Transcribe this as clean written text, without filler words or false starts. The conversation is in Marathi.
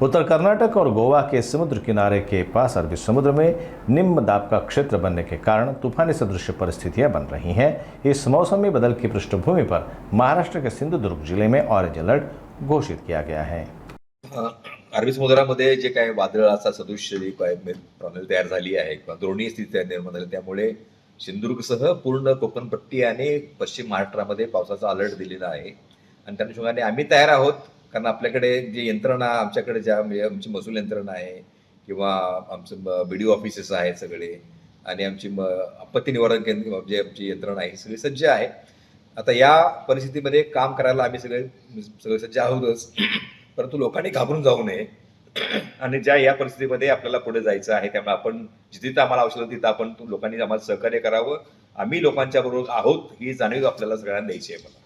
उत्तर कर्नाटक और गोवा के समुद्र किनारे के पास अरबी समुद्र में निम्न दाब का क्षेत्र बनने के कारण तूफानी सदृश परिस्थितियां बन रही हैं। इस मौसमी बदल की पृष्ठभूमि पर महाराष्ट्र के सिंधुदुर्ग जिले में ऑरेंज अलर्ट घोषित किया गया है। अरबी समुद्रामध्ये जे काही वादळाचा सदृश्य जी प्रणाली तयार झाली आहे किंवा द्रोणीय स्थिती निर्माण झाली, त्यामुळे सिंधुदुर्गसह पूर्ण कोकणपट्टी आणि पश्चिम महाराष्ट्रामध्ये पावसाचा अलर्ट दिलेला आहे. आणि त्या अनुषंगाने आम्ही तयार आहोत, कारण आपल्याकडे जी यंत्रणा, आमच्याकडे ज्या म्हणजे आमची महसूल यंत्रणा आहे किंवा आमचं BDO ऑफिसेस आहेत सगळे, आणि आमची आपत्ती निवारण केंद्र जे आमची यंत्रणा आहे सगळी सज्ज आहे. आता या परिस्थितीमध्ये काम करायला आम्ही सगळे सज्ज आहोतच, परंतु लोकांनी घाबरून जाऊ नये. आणि ज्या या परिस्थितीमध्ये आपल्याला पुढे जायचं आहे, त्यामुळे आपण जिथे आम्हाला आवश्यक तिथं आपण लोकांनी आम्हाला सहकार्य करावं. आम्ही लोकांच्या बरोबर आहोत ही जाणीव आपल्याला सगळ्यांना द्यायची आहे.